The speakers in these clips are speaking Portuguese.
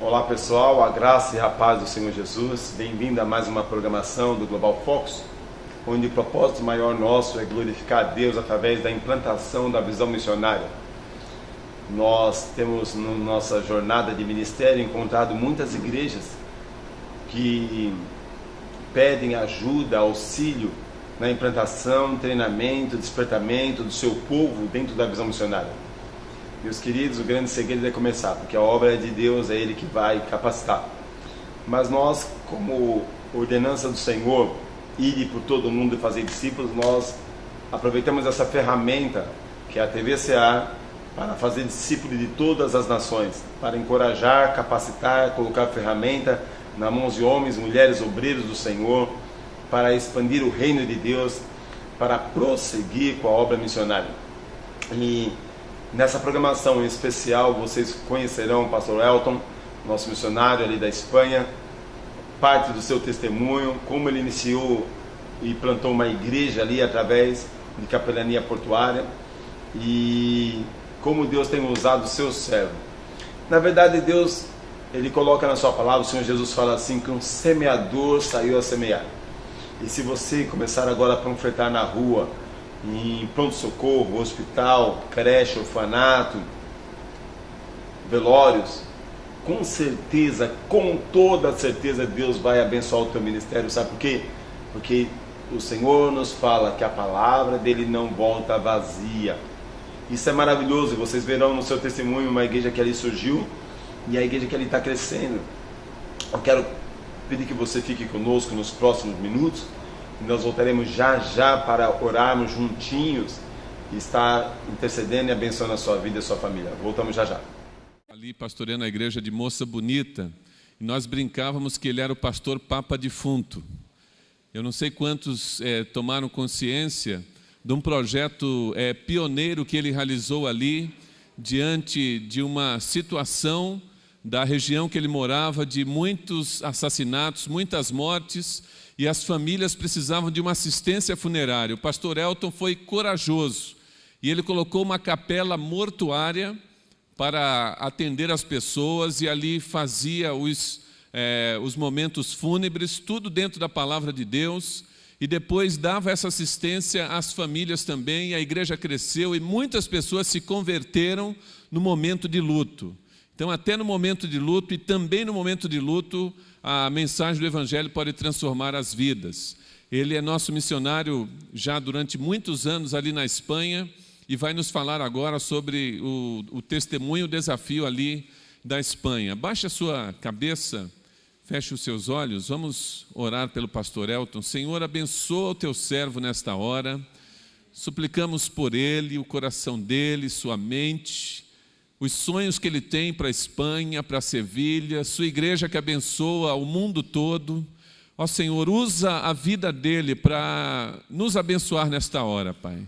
Olá pessoal, a graça e a paz do Senhor Jesus. Bem-vindo a mais uma programação do Global Focus, onde o propósito maior nosso é glorificar a Deus através da implantação da visão missionária. Nós temos na nossa jornada de ministério encontrado muitas igrejas que pedem ajuda, auxílio na implantação, treinamento, despertamento do seu povo dentro da visão missionária. Meus queridos, o grande segredo é começar, porque a obra é de Deus, é Ele que vai capacitar. Mas nós, como ordenança do Senhor, ir por todo mundo e fazer discípulos, nós aproveitamos essa ferramenta, que é a TVCA, para fazer discípulos de todas as nações, para encorajar, capacitar, colocar a ferramenta nas mãos de homens, mulheres, obreiros do Senhor, para expandir o reino de Deus, para prosseguir com a obra missionária. E nessa programação em especial, vocês conhecerão o pastor Elton, nosso missionário ali da Espanha, parte do seu testemunho, como ele iniciou e plantou uma igreja ali através de capelania portuária e como Deus tem usado o seu servo. Na verdade, Deus, Ele coloca na sua palavra, o Senhor Jesus fala assim, que um semeador saiu a semear. E se você começar agora a panfletar na rua, em pronto-socorro, hospital, creche, orfanato, velórios, com certeza, com toda certeza, Deus vai abençoar o teu ministério. Sabe por quê? Porque o Senhor nos fala que a palavra dele não volta vazia. Isso é maravilhoso, e vocês verão no seu testemunho uma igreja que ali surgiu e a igreja que ali está crescendo. Eu quero pedir que você fique conosco nos próximos minutos. Nós voltaremos já já para orarmos juntinhos e estar intercedendo e abençoando a sua vida e a sua família. Voltamos já já. Ali pastoreando a igreja de Moça Bonita, e nós brincávamos que ele era o pastor Papa Defunto. Eu não sei quantos tomaram consciência de um projeto pioneiro que ele realizou ali, diante de uma situação da região que ele morava, de muitos assassinatos, muitas mortes, e as famílias precisavam de uma assistência funerária. O pastor Elton foi corajoso, e ele colocou uma capela mortuária para atender as pessoas, e ali fazia os momentos fúnebres, tudo dentro da palavra de Deus, e depois dava essa assistência às famílias também, e a igreja cresceu, e muitas pessoas se converteram no momento de luto. Então, até no momento de luto, e também no momento de luto, a mensagem do Evangelho pode transformar as vidas. Ele é nosso missionário já durante muitos anos ali na Espanha, e vai nos falar agora sobre o testemunho, o desafio ali da Espanha. Baixe a sua cabeça, feche os seus olhos, vamos orar pelo pastor Elton. Senhor, abençoa o teu servo nesta hora, suplicamos por ele, o coração dele, sua mente, os sonhos que ele tem para a Espanha, para Sevilha, sua igreja que abençoa o mundo todo. Ó Senhor, usa a vida dele para nos abençoar nesta hora, Pai,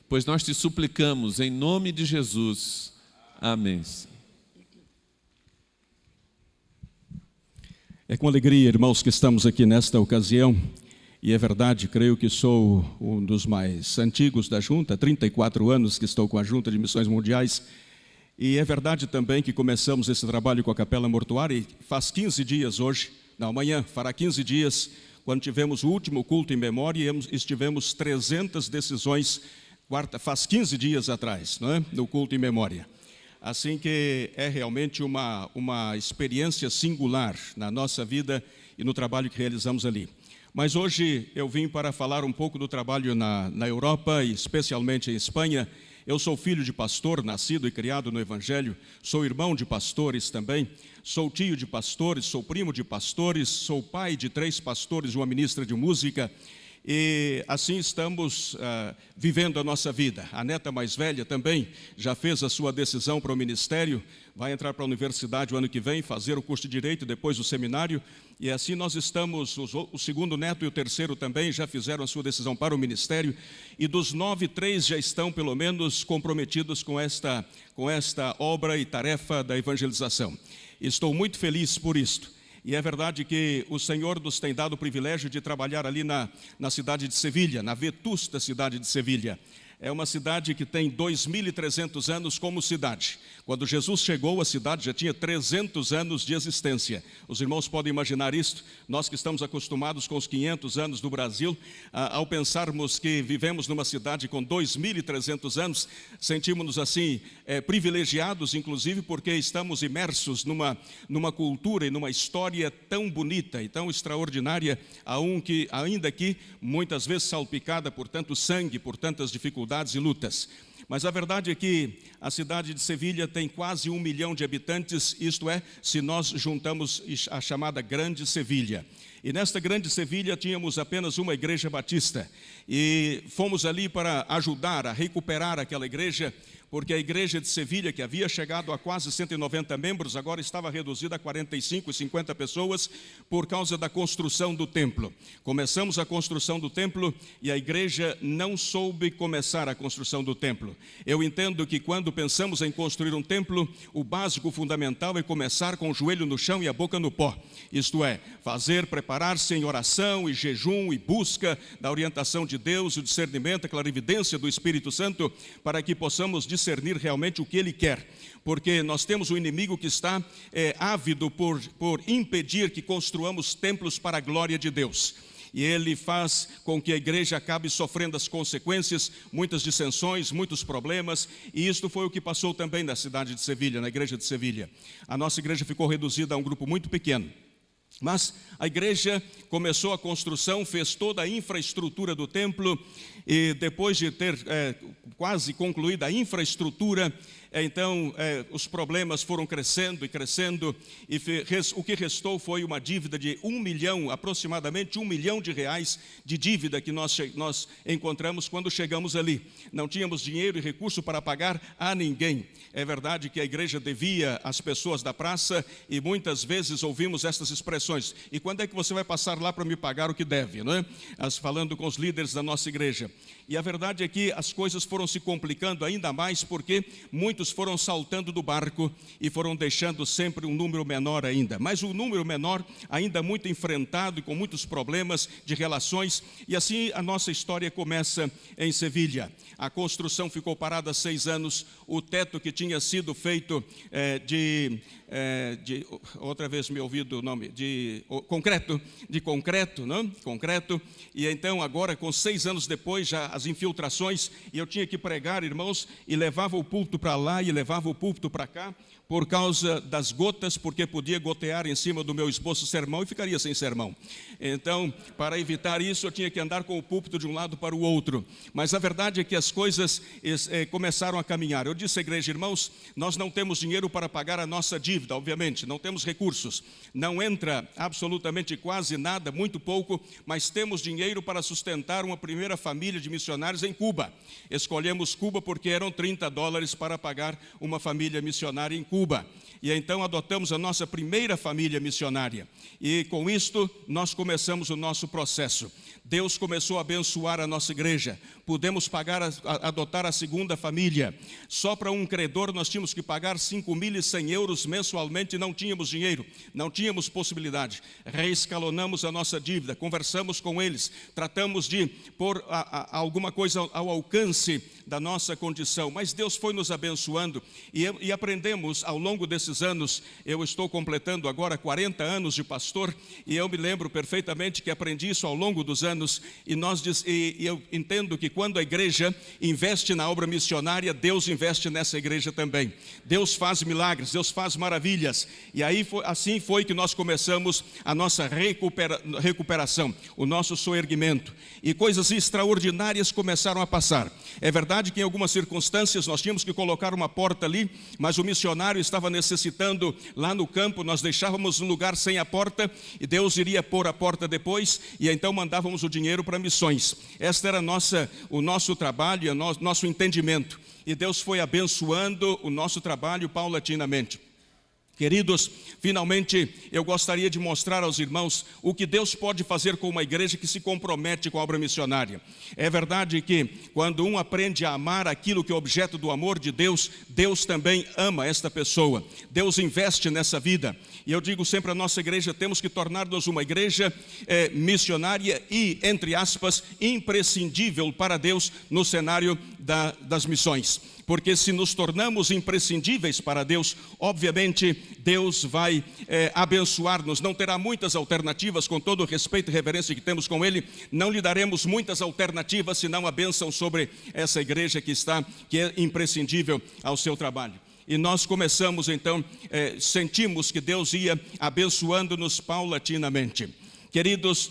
pois nós te suplicamos em nome de Jesus. Amém. É com alegria, irmãos, que estamos aqui nesta ocasião, e é verdade, creio que sou um dos mais antigos da Junta, 34 anos que estou com a Junta de Missões Mundiais, e é verdade também que começamos esse trabalho com a Capela Mortuária, e faz 15 dias hoje, amanhã fará 15 dias, quando tivemos o último culto em memória, e estivemos 300 decisões, faz 15 dias atrás, não é? No culto em memória. Assim que é realmente uma experiência singular na nossa vida e no trabalho que realizamos ali. Mas hoje eu vim para falar um pouco do trabalho na Europa, e especialmente em Espanha. Eu sou filho de pastor, nascido e criado no Evangelho, sou irmão de pastores também, sou tio de pastores, sou primo de pastores, sou pai de 3 pastores e uma ministra de música, e assim estamos vivendo a nossa vida. A neta mais velha também já fez a sua decisão para o ministério, vai entrar para a universidade o ano que vem, fazer o curso de Direito, depois o seminário, e assim nós estamos, o segundo neto e o terceiro também já fizeram a sua decisão para o ministério, e dos 9, 3 já estão pelo menos comprometidos com esta obra e tarefa da evangelização. Estou muito feliz por isto. E é verdade que o Senhor nos tem dado o privilégio de trabalhar ali na cidade de Sevilha, na vetusta cidade de Sevilha. É uma cidade que tem 2.300 anos como cidade. Quando Jesus chegou, a cidade já tinha 300 anos de existência. Os irmãos podem imaginar isto? Nós que estamos acostumados com os 500 anos do Brasil, ao pensarmos que vivemos numa cidade com 2.300 anos, sentimos-nos assim privilegiados, inclusive porque estamos imersos numa cultura e numa história tão bonita e tão extraordinária, ainda que muitas vezes salpicada por tanto sangue, por tantas dificuldades e lutas. Mas a verdade é que a cidade de Sevilha tem quase 1 milhão de habitantes, isto é, se nós juntamos a chamada Grande Sevilha. E nesta Grande Sevilha tínhamos apenas uma igreja batista. E fomos ali para ajudar a recuperar aquela igreja, porque a igreja de Sevilha, que havia chegado a quase 190 membros, agora estava reduzida a 45 e 50 pessoas por causa da construção do templo. Começamos a construção do templo e a igreja não soube começar a construção do templo. Eu entendo que quando pensamos em construir um templo, o básico, fundamental é começar com o joelho no chão e a boca no pó. Isto é, preparar-se em oração e jejum e busca da orientação de Deus, o discernimento, a clarividência do Espírito Santo, para que possamos discernir realmente o que Ele quer. Porque nós temos um inimigo que está ávido por impedir que construamos templos para a glória de Deus. E ele faz com que a igreja acabe sofrendo as consequências, muitas dissensões, muitos problemas, e isto foi o que passou também na cidade de Sevilha, na igreja de Sevilha. A nossa igreja ficou reduzida a um grupo muito pequeno. Mas a igreja começou a construção, fez toda a infraestrutura do templo, e depois de ter quase concluída a infraestrutura, então os problemas foram crescendo e crescendo, e o que restou foi uma dívida de 1 milhão, aproximadamente 1 milhão de reais de dívida que nós encontramos quando chegamos ali. Não tínhamos dinheiro e recurso para pagar a ninguém. É verdade que a igreja devia às pessoas da praça, e muitas vezes ouvimos estas expressões: e quando é que você vai passar lá para me pagar o que deve, não é? Falando com os líderes da nossa igreja. E a verdade é que as coisas foram se complicando ainda mais, porque muitos foram saltando do barco e foram deixando sempre um número menor ainda. Mas um número menor, ainda muito enfrentado e com muitos problemas de relações. E assim a nossa história começa em Sevilha. A construção ficou parada há 6 anos. O teto que tinha sido feito outra vez me ouvi do nome, de concreto, não? Concreto. E então agora, com 6 anos depois, já as infiltrações, e eu tinha que pregar, irmãos, e levava o púlpito para lá e levava o púlpito para cá, por causa das gotas, porque podia gotear em cima do meu esboço sermão e ficaria sem sermão. Então, para evitar isso, eu tinha que andar com o púlpito de um lado para o outro. Mas a verdade é que as coisas começaram a caminhar. Eu disse à igreja: irmãos, nós não temos dinheiro para pagar a nossa dívida, obviamente, não temos recursos. Não entra absolutamente quase nada, muito pouco, mas temos dinheiro para sustentar uma primeira família de missionários em Cuba. Escolhemos Cuba porque eram $30 para pagar uma família missionária em Cuba. E então adotamos a nossa primeira família missionária. E com isto nós começamos o nosso processo. Deus começou a abençoar a nossa igreja. Pudemos adotar a segunda família. Só para um credor nós tínhamos que pagar 5.100 euros mensalmente e não tínhamos dinheiro, não tínhamos possibilidade. Reescalonamos a nossa dívida, conversamos com eles, tratamos de pôr alguma coisa ao alcance da nossa condição. Mas Deus foi nos abençoando e aprendemos ao longo desses anos. Eu estou completando agora 40 anos de pastor e eu me lembro perfeitamente que aprendi isso ao longo dos anos. E eu entendo que quando a igreja investe na obra missionária, Deus investe nessa igreja também. Deus faz milagres, Deus faz maravilhas. E aí assim foi que nós começamos a nossa recuperação, o nosso soerguimento. E coisas extraordinárias começaram a passar. É verdade que em algumas circunstâncias nós tínhamos que colocar uma porta ali, mas o missionário estava necessitando lá no campo, nós deixávamos um lugar sem a porta e Deus iria pôr a porta depois, e então mandávamos o dinheiro para missões. Este era o nosso trabalho e o nosso entendimento. E Deus foi abençoando o nosso trabalho paulatinamente. Queridos, finalmente eu gostaria de mostrar aos irmãos o que Deus pode fazer com uma igreja que se compromete com a obra missionária. É verdade que quando um aprende a amar aquilo que é objeto do amor de Deus, Deus também ama esta pessoa. Deus investe nessa vida. E eu digo sempre à nossa igreja, temos que tornar-nos uma igreja missionária e, entre aspas, imprescindível para Deus no cenário das missões. Porque se nos tornamos imprescindíveis para Deus, obviamente Deus vai abençoar-nos. Não terá muitas alternativas, com todo o respeito e reverência que temos com Ele, não lhe daremos muitas alternativas, senão a bênção sobre essa igreja que é imprescindível ao seu trabalho. E nós começamos então, sentimos que Deus ia abençoando-nos paulatinamente. Queridos,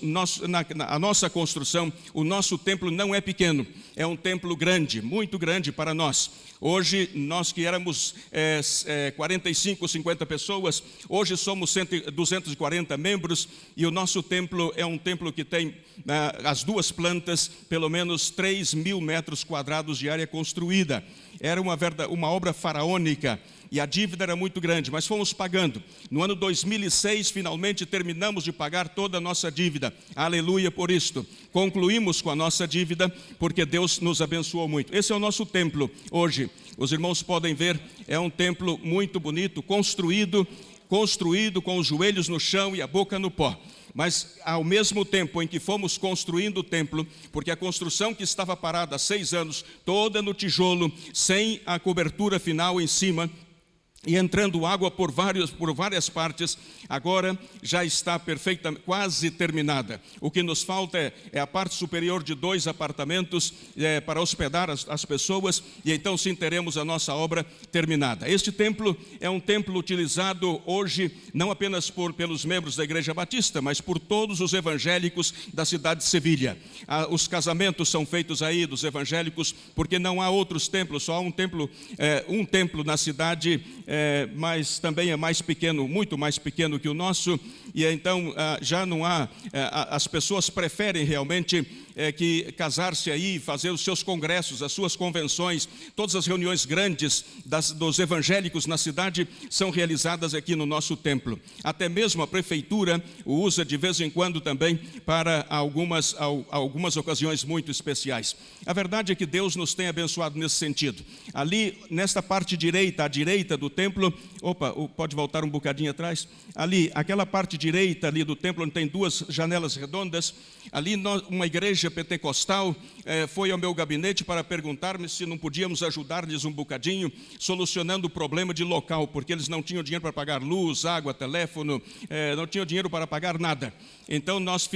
a nossa construção, o nosso templo não é pequeno, é um templo grande, muito grande para nós. Hoje, nós que éramos 45, 50 pessoas, hoje somos 240 membros, e o nosso templo é um templo que tem as duas plantas, pelo menos 3.000 metros quadrados de área construída. Era uma obra faraônica, e a dívida era muito grande, mas fomos pagando. No ano 2006, finalmente terminamos de pagar toda a nossa dívida. Aleluia por isto. Concluímos com a nossa dívida, porque Deus nos abençoou muito. Esse é o nosso templo hoje. Os irmãos podem ver, é um templo muito bonito, construído com os joelhos no chão e a boca no pó. Mas ao mesmo tempo em que fomos construindo o templo, porque a construção que estava parada há 6 anos, toda no tijolo, sem a cobertura final em cima, e entrando água por várias partes, agora já está quase terminada. O que nos falta é a parte superior de 2 apartamentos para hospedar as pessoas, e então sim teremos a nossa obra terminada. Este templo é um templo utilizado hoje não apenas pelos membros da Igreja Batista, mas por todos os evangélicos da cidade de Sevilha. Os casamentos são feitos aí dos evangélicos, porque não há outros templos, só há um templo na cidade, mas também é mais pequeno, muito mais pequeno que o nosso, e então já não há, as pessoas preferem realmente que casar-se aí, fazer os seus congressos, as suas convenções, todas as reuniões grandes dos evangélicos na cidade são realizadas aqui no nosso templo. Até mesmo a prefeitura o usa de vez em quando também para algumas ocasiões muito especiais. A verdade é que Deus nos tem abençoado nesse sentido. Ali, nesta parte direita, à direita do templo, pode voltar um bocadinho atrás, ali, aquela parte direita ali do templo, onde tem 2 janelas redondas, ali uma igreja pentecostal foi ao meu gabinete para perguntar-me se não podíamos ajudar-lhes um bocadinho, solucionando o problema de local, porque eles não tinham dinheiro para pagar luz, água, teléfono, não tinham dinheiro para pagar nada. Então nós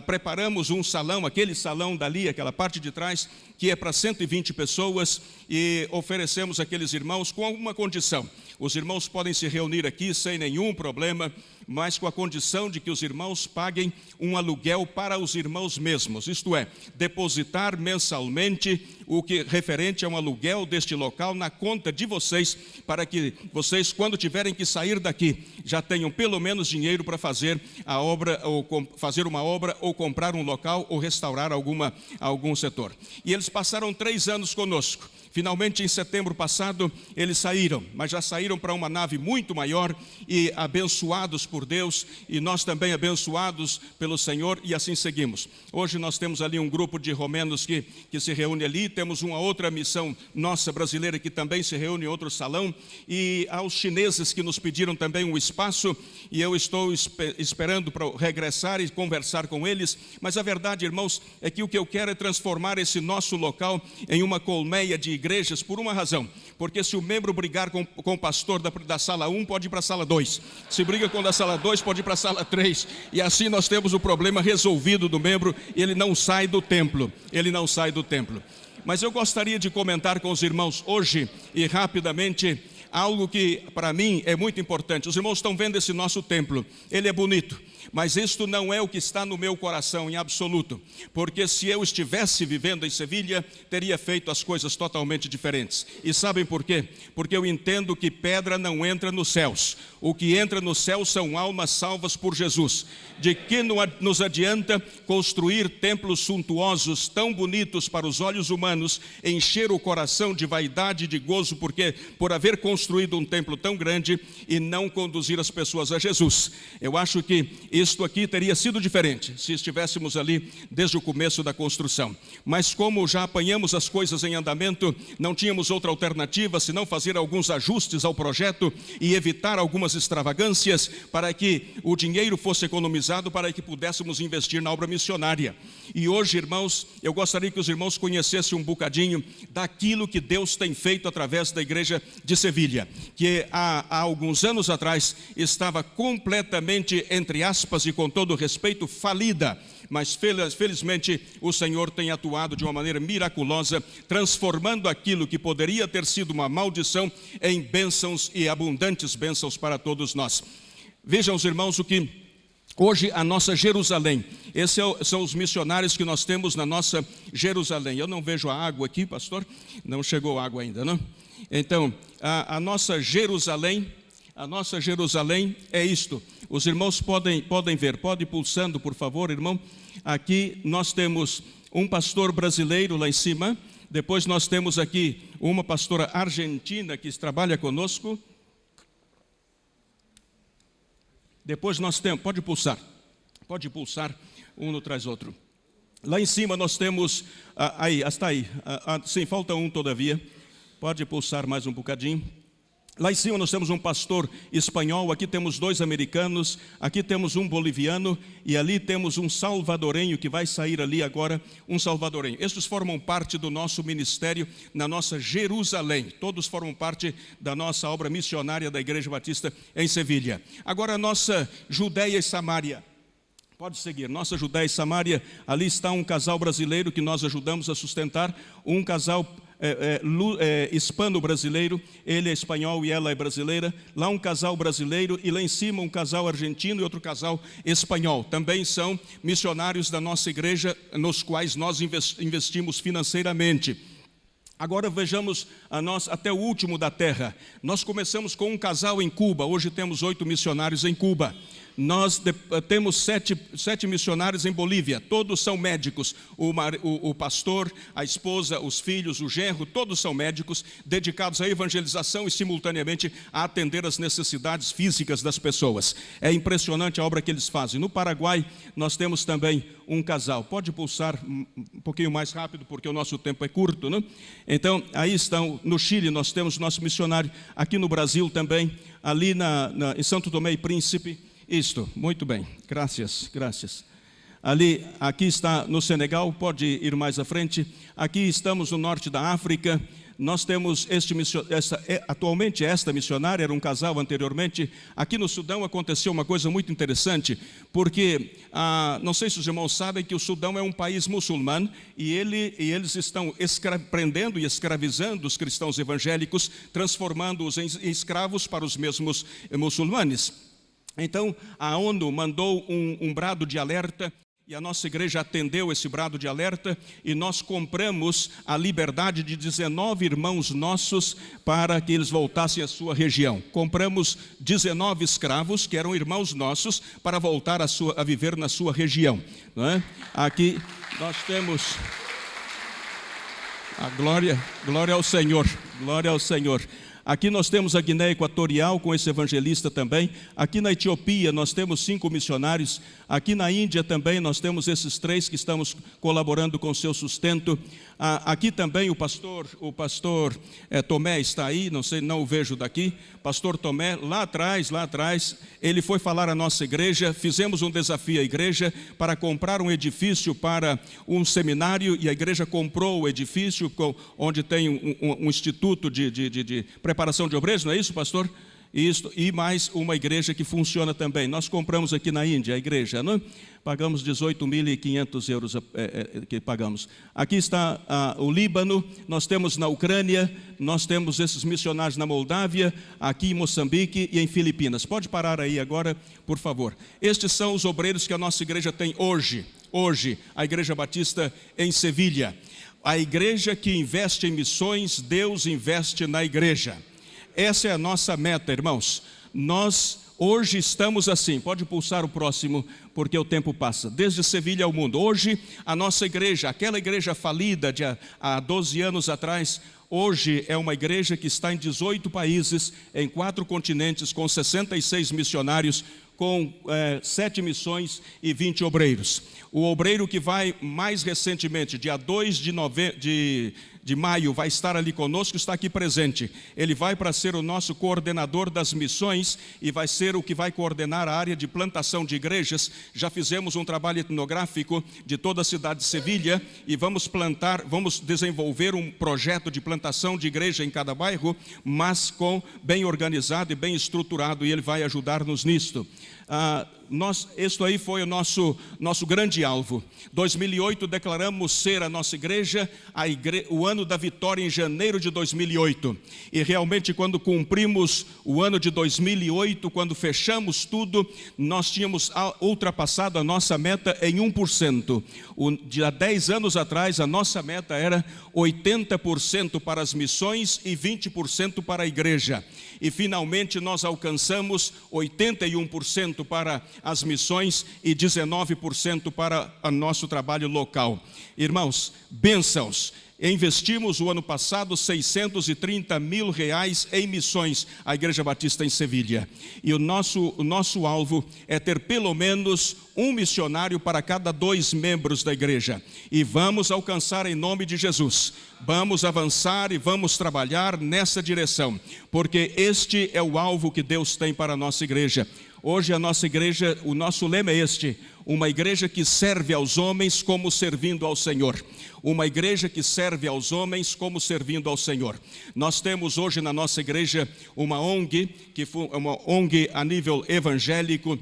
preparamos um salão, aquele salão dali, aquela parte de trás, que é para 120 pessoas, e oferecemos àqueles irmãos com uma condição. Os irmãos podem se reunir aqui sem nenhum problema, mas com a condição de que os irmãos paguem um aluguel para os irmãos mesmos, isto é, depositar mensalmente o que referente a um aluguel deste local na conta de vocês, para que vocês, quando tiverem que sair daqui, já tenham pelo menos dinheiro para fazer a obra, ou fazer uma obra, ou comprar um local, ou restaurar algum setor. E eles passaram 3 anos conosco. Finalmente, em setembro passado, eles saíram, mas já saíram para uma nave muito maior, e abençoados por Deus, e nós também abençoados pelo Senhor, e assim seguimos. Hoje nós temos ali um grupo de romenos que se reúne ali, temos uma outra missão nossa brasileira que também se reúne em outro salão, e aos chineses que nos pediram também um espaço, e eu estou esperando para regressar e conversar com eles. Mas a verdade, irmãos, é que o que eu quero é transformar esse nosso local em uma colmeia de igrejas, por uma razão, porque se o membro brigar com o pastor da sala 1, pode ir para a sala 2, se briga com o da sala 2, pode ir para a sala 3, e assim nós temos o problema resolvido do membro, e ele não sai do templo, Mas eu gostaria de comentar com os irmãos hoje, e rapidamente, algo que para mim é muito importante. Os irmãos estão vendo esse nosso templo, ele é bonito, mas isto não é o que está no meu coração em absoluto, porque se eu estivesse vivendo em Sevilha, teria feito as coisas totalmente diferentes. E sabem por quê? Porque eu entendo que pedra não entra nos céus. O que entra nos céus são almas salvas por Jesus. De que nos adianta construir templos suntuosos, tão bonitos para os olhos humanos, encher o coração de vaidade e de gozo, porque por haver construído construído um templo tão grande e não conduzir as pessoas a Jesus. Eu acho que isto aqui teria sido diferente se estivéssemos ali desde o começo da construção. Mas como já apanhamos as coisas em andamento, não tínhamos outra alternativa senão fazer alguns ajustes ao projeto e evitar algumas extravagâncias para que o dinheiro fosse economizado, para que pudéssemos investir na obra missionária. E hoje, irmãos, eu gostaria que os irmãos conhecessem um bocadinho daquilo que Deus tem feito através da igreja de Sevilha, que há alguns anos atrás estava completamente, entre aspas e com todo respeito, falida. Mas felizmente o Senhor tem atuado de uma maneira miraculosa, transformando aquilo que poderia ter sido uma maldição em bênçãos e abundantes bênçãos para todos nós. Vejam os irmãos o que hoje a nossa Jerusalém, esses são os missionários que nós temos na nossa Jerusalém. Eu não vejo a água aqui, pastor, não chegou água ainda, não? Então, a nossa Jerusalém é isto. Os irmãos podem ver, pode ir pulsando, por favor, irmão. Aqui nós temos um pastor brasileiro lá em cima, depois nós temos aqui uma pastora argentina que trabalha conosco. Depois nós temos, pode pulsar, um no traz outro. Lá em cima nós temos, está aí, sim, falta um todavia, pode pulsar mais um bocadinho. Lá em cima nós temos um pastor espanhol, aqui temos 2 americanos, aqui temos um boliviano e ali temos um salvadorenho que vai sair ali agora, um salvadorenho. Estes formam parte do nosso ministério na nossa Jerusalém, todos formam parte da nossa obra missionária da Igreja Batista em Sevilha. Agora a nossa Judeia e Samária. Pode seguir, nossa Judeia e Samária, ali está um casal brasileiro que nós ajudamos a sustentar, um casal hispano-brasileiro, ele é espanhol e ela é brasileira, lá um casal brasileiro e lá em cima um casal argentino e outro casal espanhol, também são missionários da nossa igreja, nos quais nós investimos financeiramente. Agora vejamos até o último da terra. Nós começamos com um casal em Cuba, hoje temos 8 missionários em Cuba. Nós temos 7 missionários em Bolívia, todos são médicos, o pastor, a esposa, os filhos, o genro, todos são médicos, dedicados à evangelização e simultaneamente a atender as necessidades físicas das pessoas. É impressionante a obra que eles fazem. No Paraguai, nós temos também um casal. Pode pulsar um pouquinho mais rápido, porque o nosso tempo é curto, né? Então, aí estão, no Chile nós temos nosso missionário, aqui no Brasil também, ali em Santo Tomé e Príncipe. Isto, muito bem, graças. Aqui está no Senegal, pode ir mais à frente. Aqui estamos no norte da África. Nós temos atualmente esta missionária, era um casal anteriormente. Aqui no Sudão aconteceu uma coisa muito interessante, porque não sei se os irmãos sabem que o Sudão é um país muçulmano e eles estão prendendo e escravizando os cristãos evangélicos, transformando-os em escravos para os mesmos muçulmanes. Então, a ONU mandou um brado de alerta e a nossa igreja atendeu esse brado de alerta e nós compramos a liberdade de 19 irmãos nossos para que eles voltassem à sua região. Compramos 19 escravos que eram irmãos nossos para voltar a viver na sua região, não é? Aqui nós temos a glória ao Senhor, glória ao Senhor. Aqui nós temos a Guiné Equatorial com esse evangelista também. Aqui na Etiópia nós temos 5 missionários. Aqui na Índia também nós temos esses 3 que estamos colaborando com o seu sustento. Aqui também o pastor Tomé está aí, não o vejo daqui. Pastor Tomé, lá atrás, ele foi falar à nossa igreja. Fizemos um desafio à igreja para comprar um edifício para um seminário e a igreja comprou o edifício onde tem um instituto de preparação de obreiros, não é isso, pastor? Isso, e mais uma igreja que funciona também. Nós compramos aqui na Índia a igreja, não? Pagamos 18.500 euros que pagamos. Aqui está o Líbano, nós temos na Ucrânia, nós temos esses missionários na Moldávia, aqui em Moçambique e em Filipinas. Pode parar aí agora, por favor. Estes são os obreiros que a nossa igreja tem hoje, a Igreja Batista em Sevilha. A igreja que investe em missões, Deus investe na igreja. Essa é a nossa meta, irmãos. Nós Hoje estamos assim, pode pulsar o próximo, porque o tempo passa, desde Sevilha ao mundo. Hoje a nossa igreja, aquela igreja falida há 12 anos atrás, hoje é uma igreja que está em 18 países, em 4 continentes, com 66 missionários, com 7 missões e 20 obreiros. O obreiro que vai mais recentemente, dia 2 de maio, vai estar ali conosco, está aqui presente. Ele vai para ser o nosso coordenador das missões e vai ser o que vai coordenar a área de plantação de igrejas. Já fizemos um trabalho etnográfico de toda a cidade de Sevilha e vamos desenvolver um projeto de plantação de igreja em cada bairro, mas bem organizado e bem estruturado, e ele vai ajudar-nos nisto. Isso aí foi o nosso grande alvo. 2008 declaramos ser a nossa igreja, o ano da vitória em janeiro de 2008. E realmente quando cumprimos o ano de 2008, quando fechamos tudo, nós tínhamos ultrapassado a nossa meta em 1%. Há 10 anos atrás, a nossa meta era 80% para as missões e 20% para a igreja. E finalmente nós alcançamos 81% para as missões e 19% para o nosso trabalho local. Irmãos, bênçãos. Investimos o ano passado R$630 mil em missões à Igreja Batista em Sevilha. E o nosso alvo é ter pelo menos um missionário para cada 2 membros da igreja. E vamos alcançar em nome de Jesus. Vamos avançar e vamos trabalhar nessa direção, porque este é o alvo que Deus tem para a nossa igreja. Hoje a nossa igreja, o nosso lema é este: uma igreja que serve aos homens como servindo ao Senhor. Uma igreja que serve aos homens como servindo ao Senhor. Nós temos hoje na nossa igreja uma ONG, uma ONG a nível evangélico.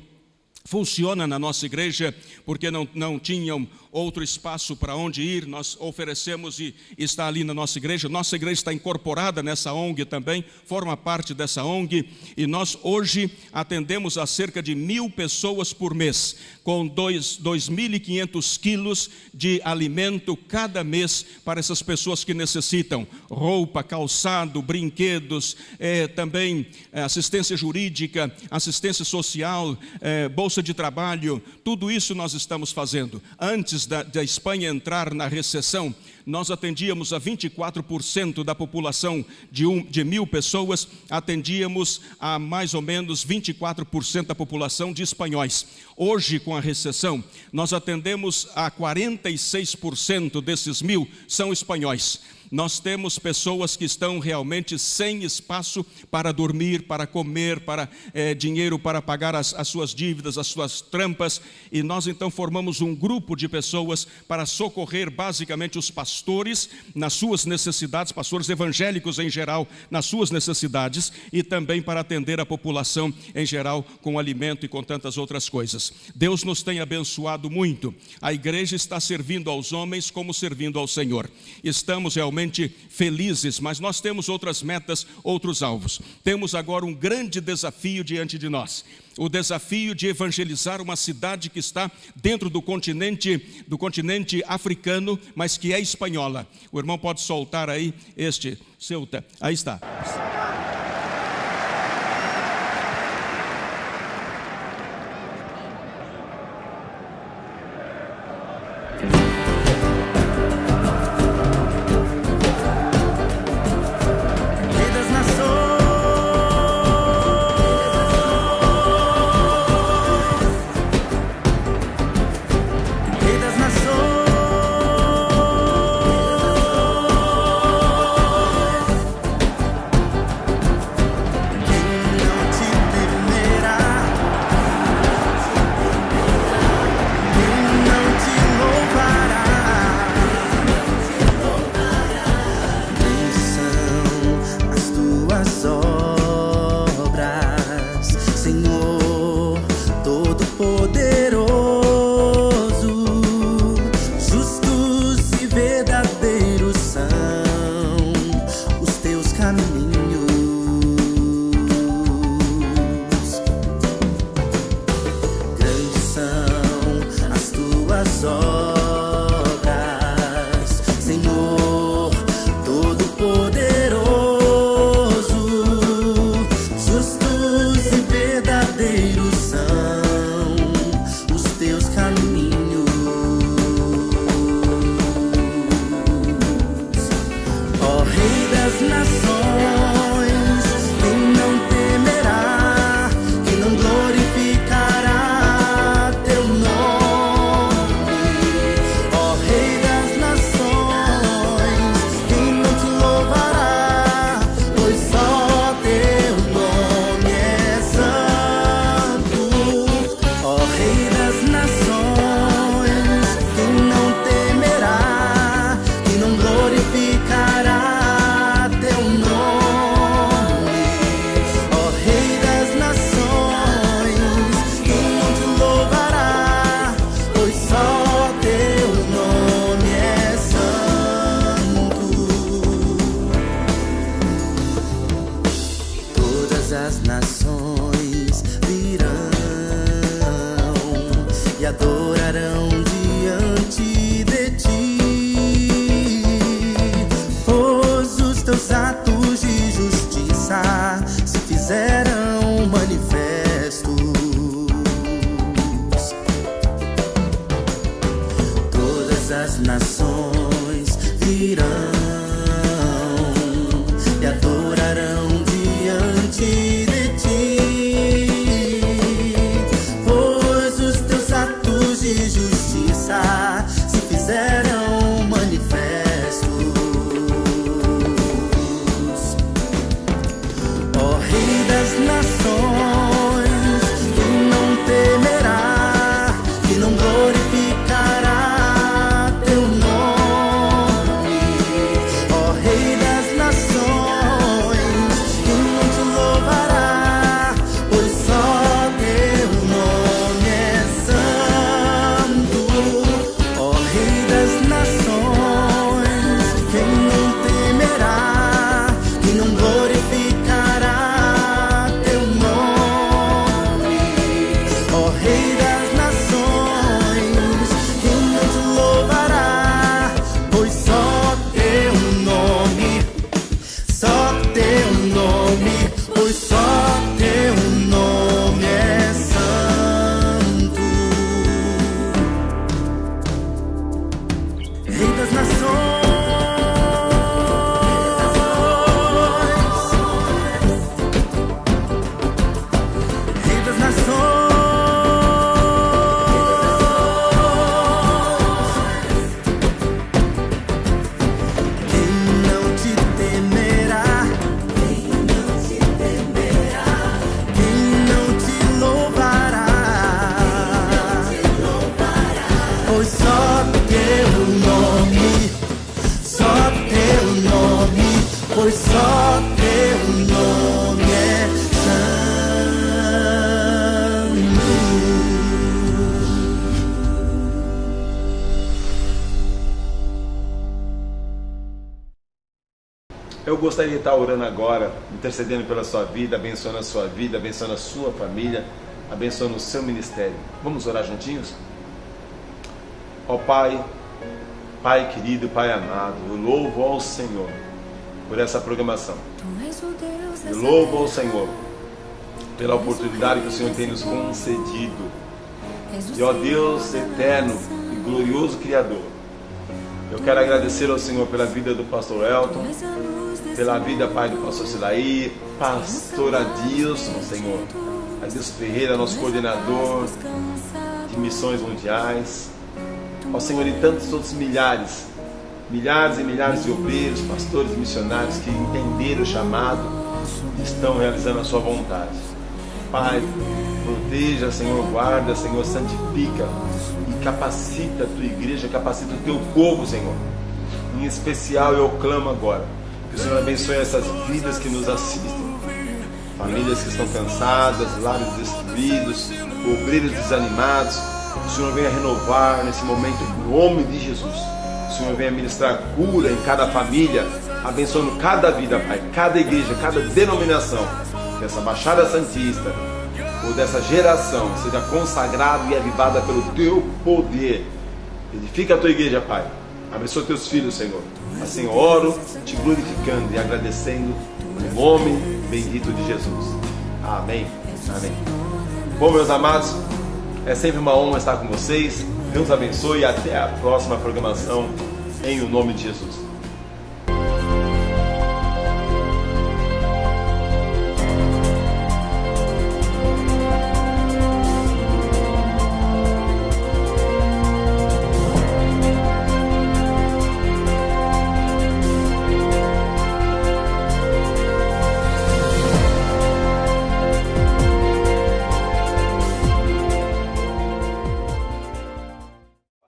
Funciona na nossa igreja porque não tinham outro espaço para onde ir. Nós oferecemos e está ali na nossa igreja. Nossa igreja está incorporada nessa ONG também, forma parte dessa ONG. E nós hoje atendemos a cerca de 1.000 pessoas por mês, com 2.500 quilos de alimento cada mês para essas pessoas que necessitam. Roupa, calçado, brinquedos, também assistência jurídica, assistência social, bolsa de trabalho, tudo isso nós estamos fazendo. Antes da Espanha entrar na recessão, nós atendíamos a 24% da população de 1.000 pessoas, atendíamos a mais ou menos 24% da população de espanhóis. Hoje, com a recessão, nós atendemos a 46% desses 1.000 são espanhóis. Nós temos pessoas que estão realmente sem espaço para dormir, para comer, para dinheiro para pagar as suas dívidas, as suas trampas. E nós então formamos um grupo de pessoas para socorrer basicamente os pastores nas suas necessidades, pastores evangélicos em geral, nas suas necessidades, e também para atender a população em geral com alimento e com tantas outras coisas. Deus nos tem abençoado muito. A igreja está servindo aos homens como servindo ao Senhor. Estamos realmente felizes, mas nós temos outras metas, outros alvos. Temos agora um grande desafio diante de nós. O desafio de evangelizar uma cidade que está dentro do continente africano, mas que é espanhola. O irmão pode soltar aí Ceuta. Aí está. e adorarão diante de ti, pois os teus atos de justiça se fizeram manifestos. Todas as nações virão e adorarão diante de ti, pois os teus atos de justiça se fizeram manifestos. Ó Rei das nações, que não temerá, que não glorificará teu nome. Ó Rei das nações, que não te louvará, pois só teu nome é santo. Ó Rei das nações, quem não temerá, que não glorificará teu nome. Ó Rei das nações, quem não te louvará, pois só teu nome, pois só teu nome é santo. Rei das nações, Rei das nações, quem não te temerá, quem não te louvará, pois só teu nome, pois só teu nome é santo. Eu gostaria de estar orando agora, intercedendo pela sua vida, abençoando a sua vida, abençoando a sua família, abençoando o seu ministério. Vamos orar juntinhos? Ó Pai, Pai querido, Pai amado, eu louvo ao Senhor por essa programação. Eu louvo ao Senhor pela oportunidade que o Senhor tem nos concedido. E ó Deus eterno e glorioso Criador, eu quero agradecer ao Senhor pela vida do pastor Elton, pela vida, Pai, do pastor Silaí, pastor Adilson, Senhor, Adilson Ferreira, nosso coordenador de missões mundiais, ó Senhor, e tantos outros milhares e milhares de obreiros, pastores, missionários que entenderam o chamado e estão realizando a sua vontade. Pai, proteja, Senhor, guarda, Senhor, santifica e capacita a tua igreja, capacita o teu povo, Senhor. Em especial eu clamo agora que o Senhor abençoe essas vidas que nos assistem, famílias que estão cansadas, lares destruídos, obreiros desanimados. O Senhor venha renovar nesse momento em nome de Jesus. O Senhor venha ministrar cura em cada família, abençoando cada vida, Pai, cada igreja, cada denominação dessa Baixada Santista ou dessa geração seja consagrado e avivada pelo teu poder. Edifica a tua igreja, Pai. Abençoa teus filhos, Senhor. Assim eu oro, te glorificando e agradecendo no nome bendito de Jesus. Amém. Amém. Bom, meus amados, é sempre uma honra estar com vocês. Deus abençoe e até a próxima programação, em o nome de Jesus.